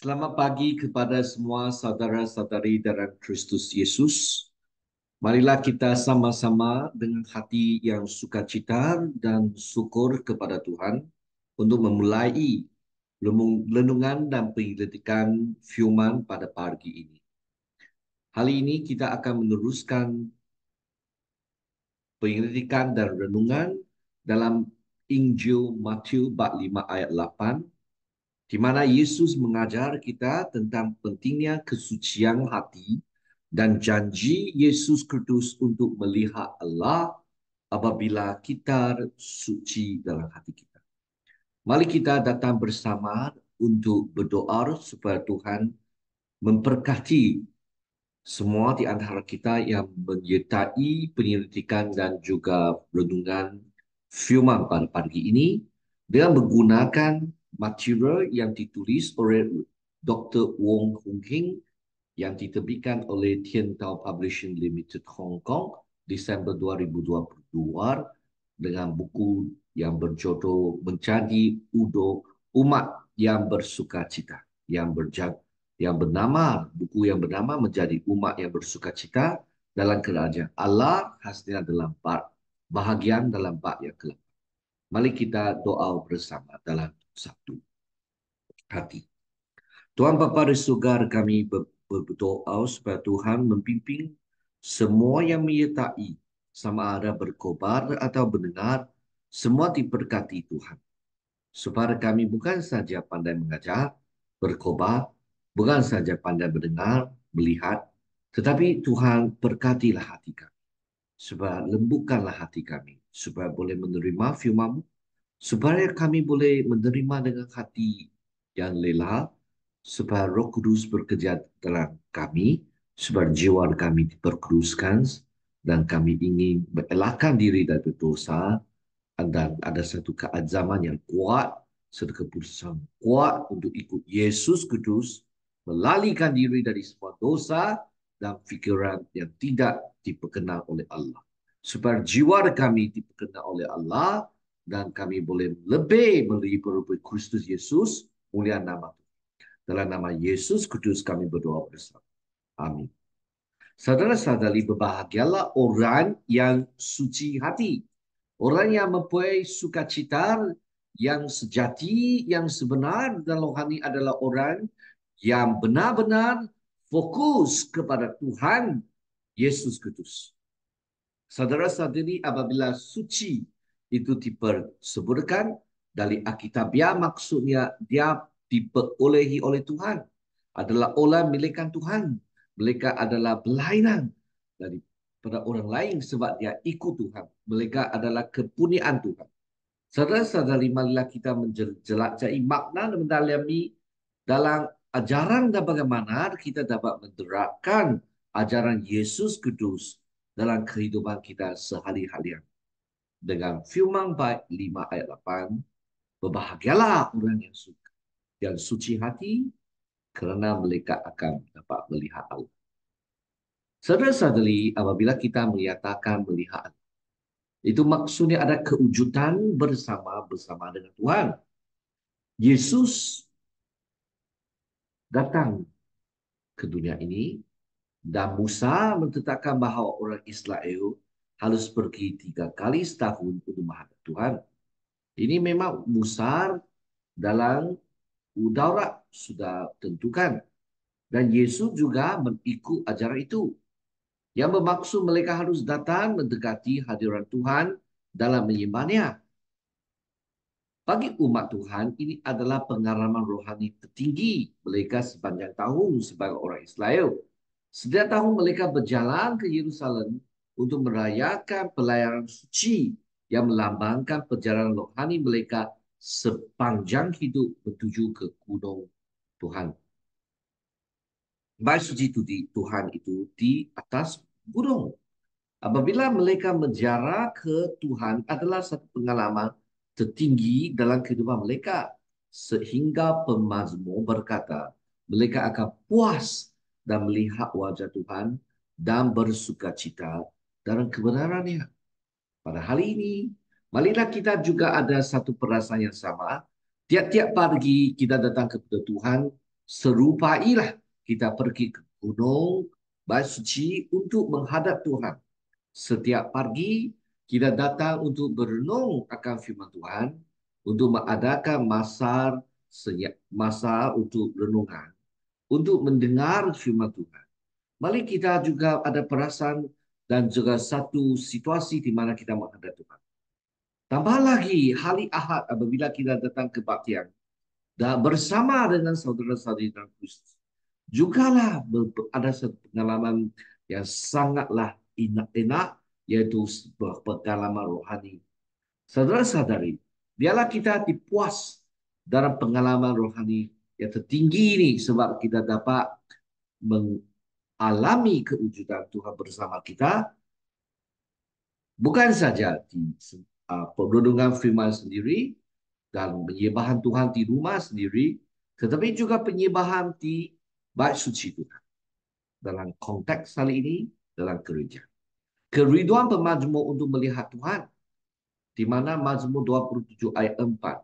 Selamat pagi kepada semua saudara-saudari dalam Kristus Yesus. Marilah kita sama-sama dengan hati yang sukacita dan syukur kepada Tuhan untuk memulai renungan dan penyelidikan firman pada pagi ini. Hari ini kita akan meneruskan penyelidikan dan renungan dalam Injil Matius bab 5 ayat 8, di mana Yesus mengajar kita tentang pentingnya kesucian hati dan janji Yesus Kristus untuk melihat Allah apabila kita suci dalam hati kita. Mari kita datang bersama untuk berdoa supaya Tuhan memberkati semua di antara kita yang menyertai penyelidikan dan juga renungan firman pada pagi ini dengan menggunakan material yang ditulis oleh Dr. Wong Hung Hing yang diterbitkan oleh Tian Tao Publishing Limited Hong Kong Desember 2022 dengan buku yang berjudul Menjadi Umat yang Bersukacita yang buku yang bernama Menjadi Umat yang Bersukacita dalam Kerajaan Allah khasnya dalam bahagian dalam bab yang ke-8. Mari kita doa bersama dalam satu hati. Tuhan Bapa di surga, kami berdoa supaya Tuhan membimbing semua yang menyertai, sama ada berkobar atau mendengar, semua diberkati Tuhan. Supaya kami bukan saja pandai mengajar, berkobar, bukan saja pandai mendengar, melihat, tetapi Tuhan berkatilah hati kami. Supaya lembutkanlah hati kami, supaya boleh menerima firman-Mu, supaya kami boleh menerima dengan hati yang rela, supaya Roh Kudus bekerja dalam kami, supaya jiwa kami diperkuduskan, dan kami ingin mengelakkan diri dari dosa, dan ada satu keazaman yang kuat, satu keputusan kuat untuk ikut Yesus Kristus, melalikan diri dari semua dosa dan fikiran yang tidak diperkenal oleh Allah. Supaya jiwa kami diperkenal oleh Allah dan kami boleh lebih melihat Kristus Yesus, mulia nama Tuhan. Dalam nama Yesus Kristus kami berdoa bersama. Amin. Saudara-saudari, berbahagialah orang yang suci hati. Orang yang mempunyai sukacita yang sejati, yang sebenar dan rohani adalah orang yang benar-benar fokus kepada Tuhan Yesus Kristus. Saudara-saudari, apabila suci itu disebutkan dari Alkitabiah, maksudnya dia diperolehi oleh Tuhan, adalah orang milikkan Tuhan. Mereka adalah berlainan daripada orang lain sebab dia ikut Tuhan. Mereka adalah kepunyaan Tuhan. Saudara-saudari, marilah kita menjelajahi makna dan mendalami dalam ajaran dan bagaimana kita dapat menerapkan ajaran Yesus Kristus dalam kehidupan kita sehari-hari. Dengan firman baik 5 ayat 8, berbahagialah orang yang suci hati kerana mereka akan dapat melihat Allah. Saudara-saudari, apabila kita menyatakan melihat, itu maksudnya ada kewujudan bersama dengan Tuhan. Yesus datang ke dunia ini dan Musa menetapkan bahawa orang Israel harus pergi 3 kali setahun untuk menghadap Tuhan. Ini memang Musa dalam Daurat sudah tentukan. Dan Yesus juga mengikut ajaran itu. Yang bermaksud mereka harus datang mendekati hadirat Tuhan dalam menyembahnya. Bagi umat Tuhan, ini adalah pengalaman rohani tertinggi mereka sepanjang tahun sebagai orang Israel. Setiap tahun mereka berjalan ke Yerusalem untuk merayakan pelayanan suci yang melambangkan perjalanan rohani mereka sepanjang hidup menuju ke gunung Tuhan. Bait suci Tuhan itu di atas gunung. Apabila mereka menjarah ke Tuhan adalah satu pengalaman tertinggi dalam kehidupan mereka. Sehingga pemazmur berkata, mereka akan puas dan melihat wajah Tuhan dan bersukacita dalam kebenarannya. Pada hari ini, marilah kita juga ada satu perasaan yang sama. Tiap-tiap pagi kita datang kepada Tuhan serupailah kita pergi ke gunung bait suci untuk menghadap Tuhan. Setiap pagi kita datang untuk berenung akan firman Tuhan, untuk mengadakan masa untuk renungan, untuk mendengar firman Tuhan. Mari kita juga ada perasaan dan juga satu situasi di mana kita menghadap Tuhan. Tambah lagi hari Ahad apabila kita datang ke kebaktian dan bersama dengan saudara-saudari dalam Kristus. Jugalah ada satu pengalaman yang sangatlah enak, yaitu sebuah pengalaman rohani. Saudara-saudari, biarlah kita dipuas dalam pengalaman rohani yang tertinggi ini sebab kita dapat mengalami kewujudan Tuhan bersama kita, bukan saja di perundungan firman sendiri dan penyembahan Tuhan di rumah sendiri, tetapi juga penyembahan di bait suci Tuhan. Dalam konteks kali ini, dalam gereja. Keriduan pemazmur untuk melihat Tuhan, di mana Mazmur 27 ayat 4.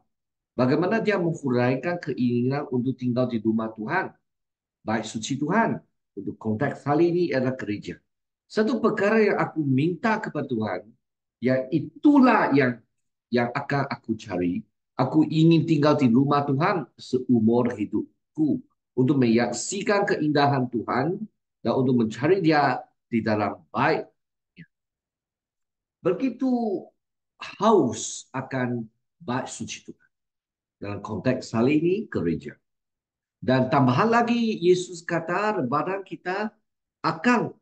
Bagaimana dia menghuraikan keinginan untuk tinggal di rumah Tuhan, bait suci Tuhan. Untuk konteks kali ini adalah gereja. Satu perkara yang aku minta kepada Tuhan, yang itulah yang akan aku cari. Aku ingin tinggal di rumah Tuhan seumur hidupku untuk menyaksikan keindahan Tuhan dan untuk mencari Dia di dalam bait. Begitu haus akan bait suci Tuhan. Dalam konteks hal ini, gereja. Dan tambahan lagi, Yesus kata badan kita akan,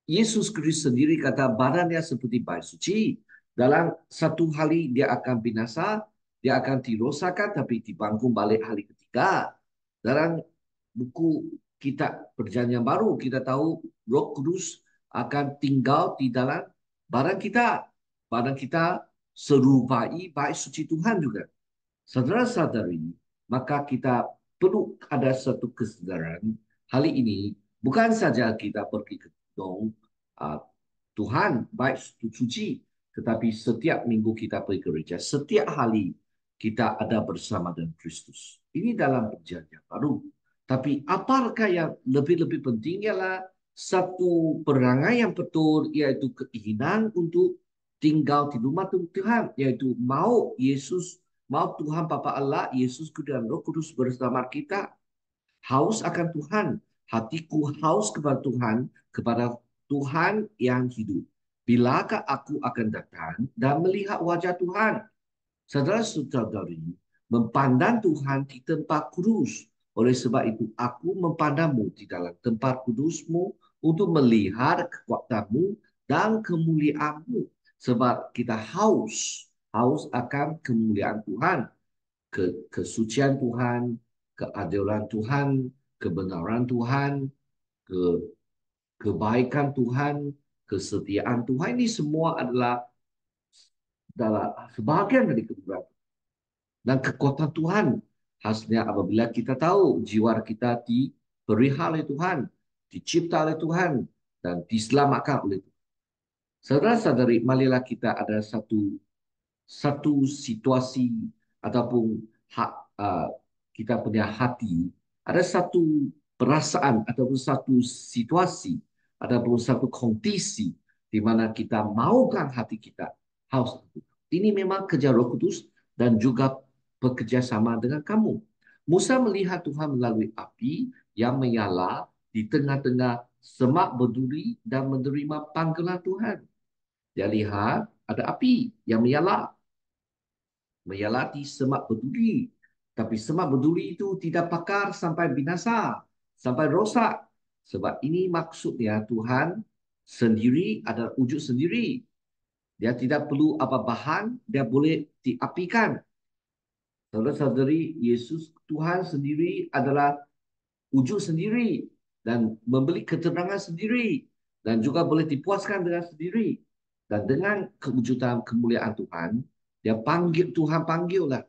Yesus Kristus sendiri kata badannya seperti bait suci. Dalam satu hari dia akan binasa, dia akan dirosakan tapi dibangun balik hari ketiga. Dalam buku kitab Perjanjian Baru kita tahu Roh Kudus akan tinggal di dalam badan kita. Badan kita serupai bait suci Tuhan juga. Saudara-saudari, maka kita perlu ada satu kesedaran hari ini bukan saja kita pergi ke gunung Tuhan baik suci, tetapi setiap minggu kita pergi ke gereja, setiap hari kita ada bersama dengan Kristus. Ini dalam perjanjian baru. Tapi apakah yang lebih-lebih penting ialah satu perangai yang betul, yaitu keinginan untuk tinggal di rumah Tuhan, yaitu mau Yesus, mau Tuhan Bapa Allah, Yesus dan Roh Kudus bersama kita. Haus akan Tuhan. Hatiku haus kepada Tuhan yang hidup. Bilakah aku akan datang dan melihat wajah Tuhan? Saudara-saudari, memandang Tuhan di tempat kudus. Oleh sebab itu, aku memandangmu di dalam tempat kudusmu untuk melihat kekuatanmu dan kemuliaanmu. Sebab kita haus akan kemuliaan Tuhan, kesucian Tuhan, keadilan Tuhan, kebenaran Tuhan, kebaikan Tuhan, kesetiaan Tuhan. Ini semua adalah sebahagian dari kebenaran dan kekuatan Tuhan. Hasilnya apabila kita tahu jiwa kita dipelihara oleh Tuhan, dicipta oleh Tuhan, dan diselamatkan oleh Tuhan. Saudara-saudari, marilah kita ada satu situasi ataupun kita punya hati, ada satu perasaan ataupun satu situasi ataupun satu kondisi di mana kita maukan hati kita haus. Ini memang kerja Roh Kudus dan juga bekerja sama dengan kamu. Musa melihat Tuhan melalui api yang menyala di tengah-tengah semak berduri dan menerima panggilan Tuhan. Dia lihat ada api yang menyala di semak berduri. Tapi semak berduri itu tidak pakar sampai binasa, sampai rosak. Sebab ini maksudnya Tuhan sendiri adalah wujud sendiri. Dia tidak perlu apa bahan, dia boleh diapikan. Saudara-saudari, Yesus Tuhan sendiri adalah wujud sendiri dan memberi keterangan sendiri dan juga boleh dipuaskan dengan sendiri. Dan dengan kewujudan kemuliaan Tuhan, dia Tuhan panggillah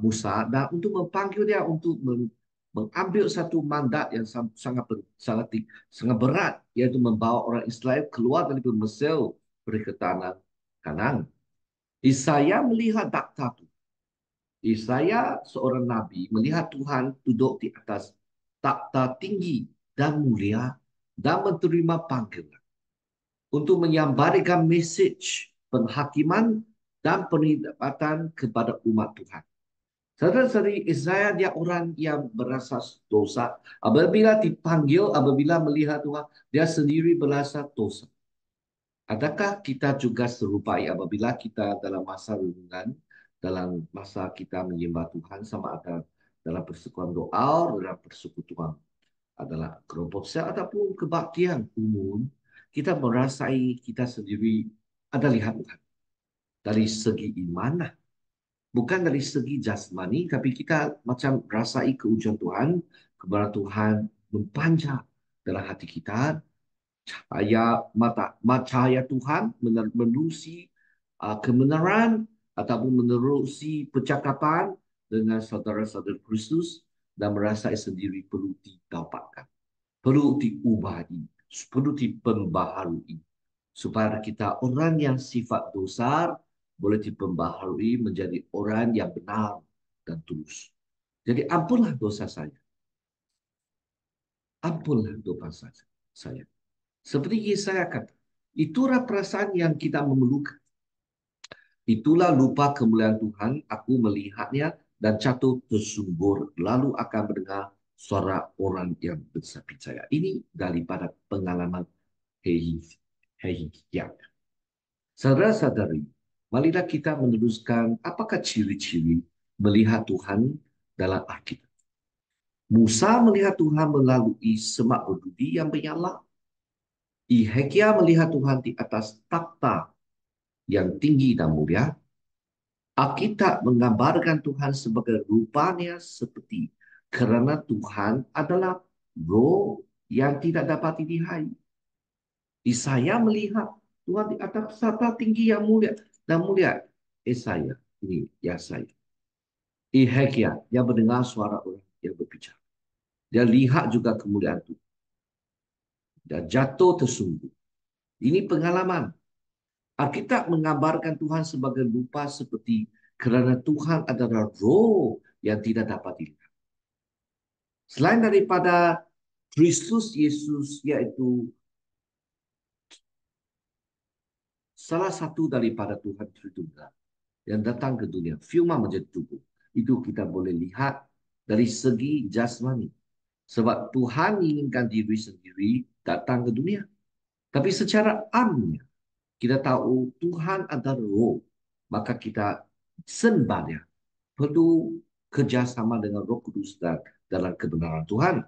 Musa dan untuk memanggil dia untuk mengambil satu mandat yang sangat berat, yaitu membawa orang Israel keluar dari Mesir pergi ke tanah Kanan. Isaiah melihat takhta itu. Saya seorang nabi melihat Tuhan duduk di atas takhta tinggi dan mulia dan menerima panggilan untuk menyampaikan mesej penghakiman dan penghormatan kepada umat Tuhan. Saudara-saudari, Isaiah dia orang yang berasa dosa. Apabila dipanggil, apabila melihat Tuhan, dia sendiri berasa dosa. Adakah kita juga serupai apabila kita dalam masa renungan, dalam masa kita menyembah Tuhan, sama ada dalam persekutuan doa, dalam persekutuan adalah kelompok sel ataupun kebaktian umum, kita merasai kita sendiri ada lihat Tuhan dari segi iman, bukan dari segi jasmani, tapi kita macam rasai keujian Tuhan, kepada Tuhan mempanjang dalam hati kita, cahaya Tuhan menerusi kebenaran ataupun menerusi percakapan dengan saudara-saudara Kristus dan merasa sendiri perlu didapatkan, perlu diubahi, perlu diperbaharui supaya kita orang yang sifat dosa boleh diperbaharui menjadi orang yang benar dan tulus. Jadi ampunlah dosa saya, ampunlah dosa saya. Seperti Yesaya kata, itulah perasaan yang kita memerlukan. Itulah lupa kemuliaan Tuhan, aku melihatnya dan jatuh tersungkur, lalu akan mendengar suara orang yang percaya. Ini daripada pengalaman Hezekiah. Saudara-saudari, marilah kita meneruskan apakah ciri-ciri melihat Tuhan dalam Alkitab. Musa melihat Tuhan melalui semak berduri yang menyala. Hezekiah melihat Tuhan di atas takhta yang tinggi dan mulia. Alkitab menggambarkan Tuhan sebagai rupanya seperti kerana Tuhan adalah roh yang tidak dapat dilihat. Saya melihat Tuhan di atas takhta tinggi yang mulia dan mulia. Saya ini ya saya. Hezekiah yang mendengar suara orang yang berbicara. Dia lihat juga kemuliaan Tuhan. Dia jatuh tersungkur. Ini pengalaman. Alkitab menggambarkan Tuhan sebagai rupa seperti kerana Tuhan adalah roh yang tidak dapat dilihat. Selain daripada Kristus Yesus, yaitu salah satu daripada Tuhan Tritunggal yang datang ke dunia, firman menjadi tubuh. Itu kita boleh lihat dari segi jasmani. Sebab Tuhan inginkan diri sendiri datang ke dunia. Tapi secara amnya, kita tahu Tuhan adalah roh. Maka kita sembah dia. Perlu kerjasama dengan Roh Kudus dan dalam kebenaran Tuhan.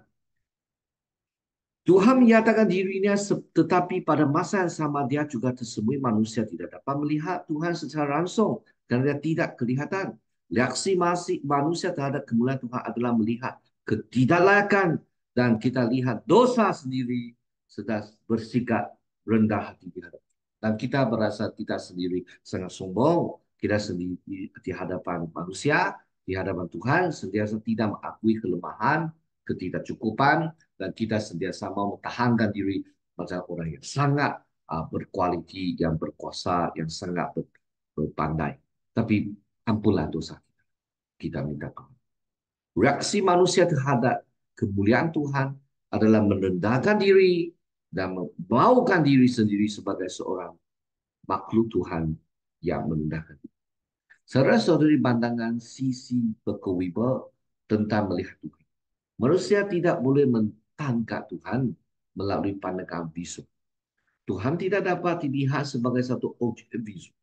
Tuhan menyatakan dirinya, tetapi pada masa yang sama dia juga tersembunyi. Manusia tidak dapat melihat Tuhan secara langsung karena dia tidak kelihatan. Reaksi manusia terhadap kemuliaan Tuhan adalah melihat ketidaklayakan dan kita lihat dosa sendiri sedang bersikap rendah hati di hadapan. Dan kita berasa kita sendiri sangat sombong. Kita sendiri di hadapan manusia, di hadapan Tuhan, sentiasa tidak mengakui kelemahan, ketidakcukupan, dan kita sentiasa mau mempertahankan diri macam orang yang sangat berkualiti, yang berkuasa, yang sangat berpandai. Tapi ampunlah dosa kita. Kita minta Tuhan. Reaksi manusia terhadap kemuliaan Tuhan adalah merendahkan diri dan memaukan diri sendiri sebagai seorang makhluk Tuhan yang merendahkan diri. Saudara-saudari, pandangan sisi berkewiba tentang melihat Tuhan. Manusia tidak boleh mentangkap Tuhan melalui pandangan visual. Tuhan tidak dapat dilihat sebagai satu objek visual.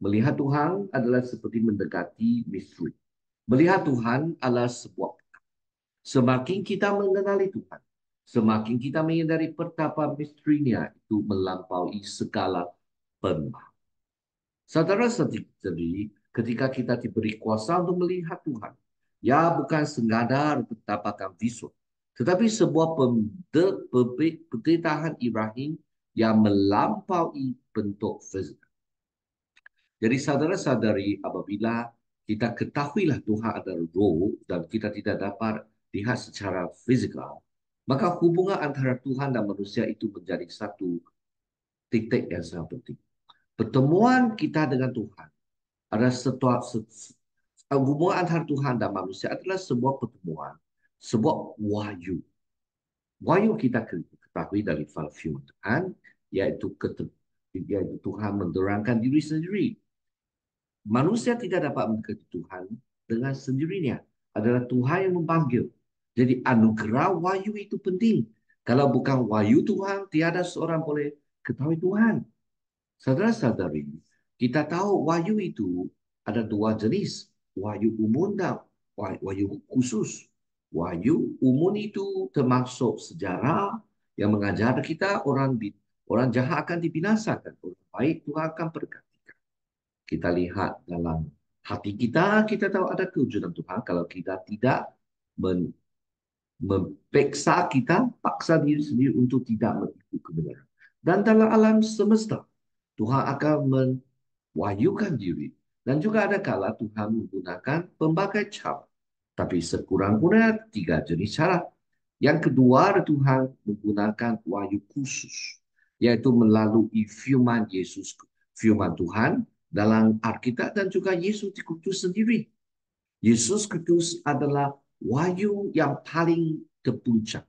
Melihat Tuhan adalah seperti mendekati misteri. Melihat Tuhan adalah sebuah. Semakin kita mengenali Tuhan, semakin kita menyadari betapa misterinya itu melampaui segala pemahaman. Saudara-saudari, ketika kita diberi kuasa untuk melihat Tuhan, ya bukan sekadar mendapatkan visual, tetapi sebuah penderitaan Ibrahim yang melampaui bentuk fisik. Jadi saudara-saudari, apabila kita ketahuilah Tuhan adalah roh dan kita tidak dapat lihat secara fizikal, maka hubungan antara Tuhan dan manusia itu menjadi satu titik yang sangat penting. Pertemuan kita dengan Tuhan adalah Hubungan antara Tuhan dan manusia adalah sebuah pertemuan, sebuah wahyu. Wahyu kita ketahui dari firman Tuhan, yaitu, yaitu Tuhan menerangkan diri sendiri. Manusia tidak dapat mendekati Tuhan dengan sendirinya. Adalah Tuhan yang memanggil. Jadi anugerah wahyu itu penting. Kalau bukan wahyu Tuhan, tiada seorang boleh ketahui Tuhan. Saudara-saudari, kita tahu wahyu itu ada dua jenis. Wahyu umum dan wahyu khusus. Wahyu umum itu termasuk sejarah yang mengajar kita orang jahat akan dibinasakan. Orang baik Tuhan akan berkati. Kita lihat dalam hati kita, kita tahu ada kewujudan Tuhan. Kalau kita tidak mempeksa kita, paksa diri sendiri untuk tidak mengikut kebenaran. Dan dalam alam semesta, Tuhan akan mewahyukan diri. Dan juga ada kala Tuhan menggunakan pelbagai cara. Tapi sekurang-kurangnya tiga jenis cara. Yang kedua, Tuhan menggunakan wahyu khusus, yaitu melalui firman Yesus, firman Tuhan dalam Alkitab dan juga Yesus Kristus sendiri. Yesus Kristus adalah wahyu yang paling terpuncak,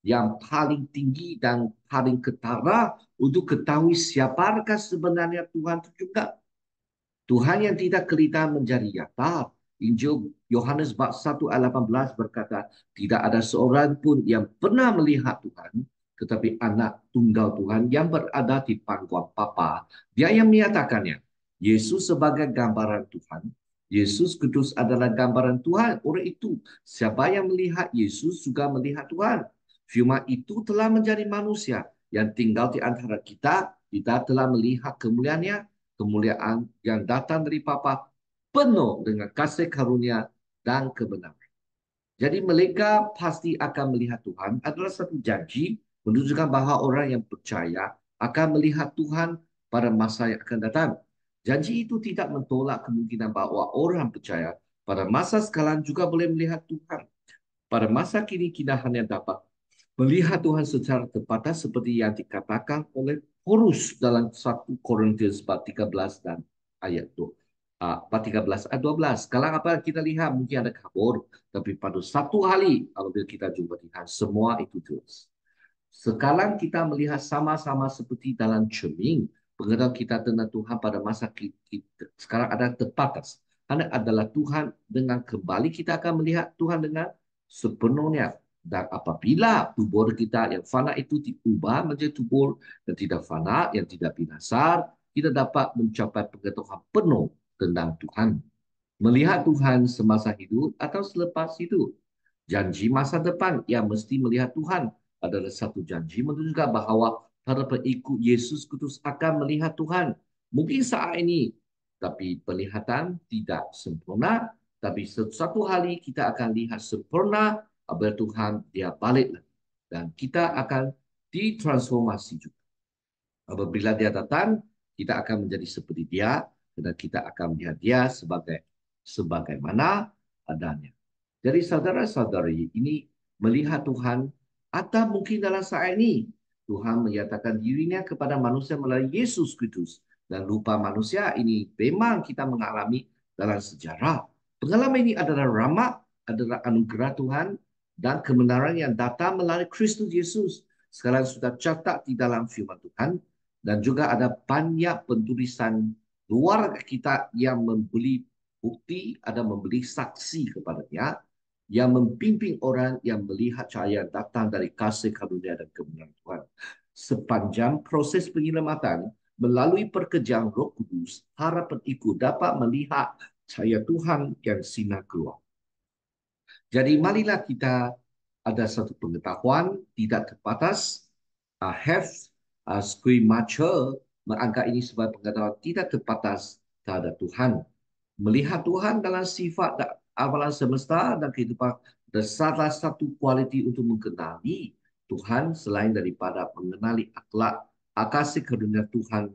yang paling tinggi dan paling ketara untuk ketahui siapakah sebenarnya Tuhan itu juga. Tuhan yang tidak kelihatan menjadi nyata. Injil Yohanes bab 1 ayat 18 berkata, tidak ada seorang pun yang pernah melihat Tuhan, tetapi anak tunggal Tuhan yang berada di pangkuan Bapa, dia yang menyatakannya. Yesus sebagai gambaran Tuhan, Yesus Kristus adalah gambaran Tuhan. Oleh itu, siapa yang melihat Yesus juga melihat Tuhan. Firman itu telah menjadi manusia yang tinggal di antara kita. Kita telah melihat kemuliaannya, kemuliaan yang datang dari Bapa, penuh dengan kasih karunia dan kebenaran. Jadi mereka pasti akan melihat Tuhan adalah satu janji menunjukkan bahawa orang yang percaya akan melihat Tuhan pada masa yang akan datang. Janji itu tidak mentolak kemungkinan bahawa orang percaya pada masa sekarang juga boleh melihat Tuhan. Pada masa kini kita hanya dapat melihat Tuhan secara terbatas seperti yang dikatakan oleh Paulus dalam 1 Korintus 13 dan ayat 2. 13 ayat 12. Kalau apa kita lihat mungkin ada kabur, tapi pada satu hari apabila kita jumpa Tuhan, semua itu jelas. Sekarang kita melihat sama-sama seperti dalam cermin. Pengetahuan kita tentang Tuhan pada masa kita sekarang ada terbatas. Hanya adalah Tuhan dengan kembali kita akan melihat Tuhan dengan sepenuhnya. Dan apabila tubuh kita yang fana itu diubah menjadi tubuh yang tidak fana, yang tidak binasa, kita dapat mencapai pengetahuan penuh tentang Tuhan. Melihat Tuhan semasa hidup atau selepas hidup. Janji masa depan yang mesti melihat Tuhan adalah satu janji menunjukkan bahawa para pengikut Yesus Kristus akan melihat Tuhan. Mungkin saat ini, tapi penglihatan tidak sempurna. Tapi satu hari kita akan lihat sempurna apabila Tuhan dia balik lagi. Dan kita akan ditransformasi juga. Apabila dia datang, kita akan menjadi seperti dia dan kita akan melihat dia sebagaimana adanya. Jadi saudara-saudari, ini melihat Tuhan atau mungkin dalam saat ini Tuhan menyatakan dirinya kepada manusia melalui Yesus Kristus dan lupa manusia ini memang kita mengalami dalam sejarah. Pengalaman ini adalah rahmat, adalah anugerah Tuhan dan kebenaran yang datang melalui Kristus Yesus. Sekarang sudah catat di dalam firman Tuhan dan juga ada banyak penulisan luar kita yang membeli bukti, ada membeli saksi kepadanya yang membimbing orang yang melihat cahaya datang dari kasih karunia dan kebenaran Tuhan. Sepanjang proses penyelamatan melalui pekerjaan Roh Kudus, harapan itu dapat melihat cahaya Tuhan yang sinar keluar. Jadi marilah kita ada satu pengetahuan tidak terbatas, have screen mature menganggap ini sebagai pengetahuan tidak terbatas terhadap Tuhan. Melihat Tuhan dalam sifat awalan semesta dan kehidupan dan salah satu kualiti untuk mengenali Tuhan selain daripada mengenali akhlak kasih karunia Tuhan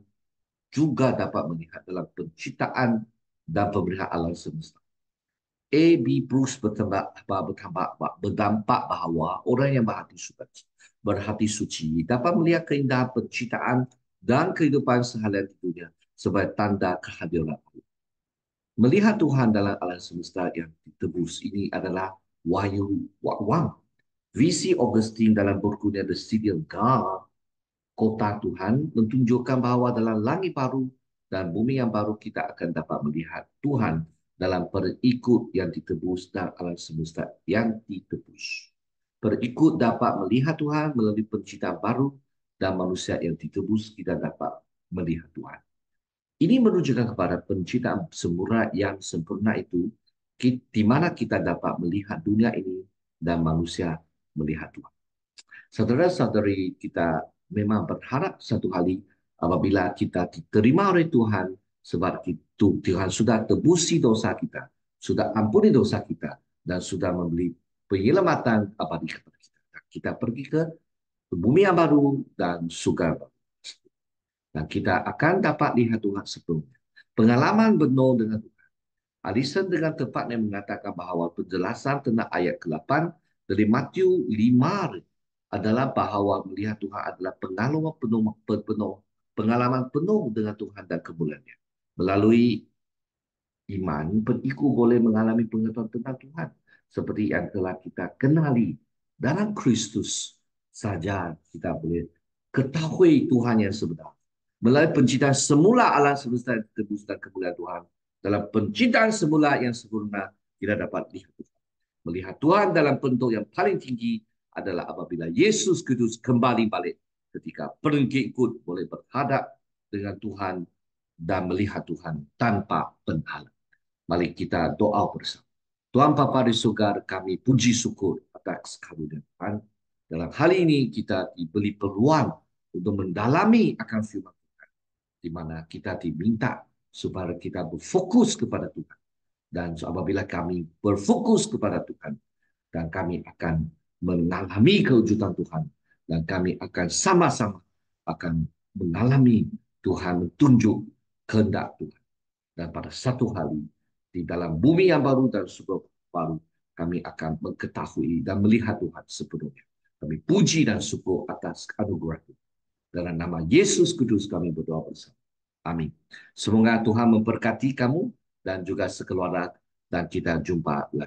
juga dapat melihat dalam penciptaan dan pemeliharaan alam semesta. A.B. Bruce berdampak bahawa orang yang berhati suci dapat melihat keindahan penciptaan dan kehidupan seharian di dunia sebagai tanda kehadiran Allah. Melihat Tuhan dalam alam semesta yang ditebus ini adalah wahyu wang. Visi Augustine dalam bukunya The City of God, Kota Tuhan, menunjukkan bahawa dalam langit baru dan bumi yang baru kita akan dapat melihat Tuhan dalam perikut yang ditebus dan alam semesta yang ditebus. Perikut dapat melihat Tuhan melalui penciptaan baru dan manusia yang ditebus kita dapat melihat Tuhan. Ini menunjukkan kepada penciptaan semula yang sempurna itu, di mana kita dapat melihat dunia ini dan manusia melihat Tuhan. Saudara-saudari, kita memang berharap satu hari apabila kita diterima oleh Tuhan, sebab itu Tuhan sudah tebusi dosa kita, sudah ampuni dosa kita, dan sudah memberi penyelamatan abadi kepada kita. Kita pergi ke bumi yang baru dan surga baru. Dan kita akan dapat lihat Tuhan sebelumnya. Pengalaman benar dengan Tuhan. Alison dengan tepatnya mengatakan bahawa penjelasan tentang ayat ke-8 dari Matius 5 adalah bahawa melihat Tuhan adalah pengalaman penuh dengan Tuhan dan kemuliaannya. Melalui iman, pengikut boleh mengalami pengetahuan tentang Tuhan seperti yang telah kita kenali dalam Kristus saja kita boleh ketahui Tuhan yang sebenar. Melalui penciptaan semula alam semesta ditebus dan kemuliaan Tuhan, dalam penciptaan semula yang sempurna kita dapat lihat Tuhan. Melihat Tuhan dalam bentuk yang paling tinggi adalah apabila Yesus Kristus kembali balik, ketika pengikut boleh berhadap dengan Tuhan dan melihat Tuhan tanpa penghalang. Mari kita doa bersama. Tuhan Bapa di surga, kami puji syukur atas karunia Tuhan. Dalam hal ini kita diberi peluang untuk mendalami akan firman Tuhan, di mana kita diminta supaya kita berfokus kepada Tuhan. Dan apabila kami berfokus kepada Tuhan, dan kami akan mengalami kewujudan Tuhan, dan kami akan sama-sama akan mengalami Tuhan menunjuk kehendak Tuhan. Dan pada satu hari, di dalam bumi yang baru dan surga baru, kami akan mengetahui dan melihat Tuhan sepenuhnya. Kami puji dan syukur atas anugerah Tuhan. Dalam nama Yesus Kudus kami berdoa bersama. Amin. Semoga Tuhan memberkati kamu dan juga sekeluarga, dan kita jumpa lagi.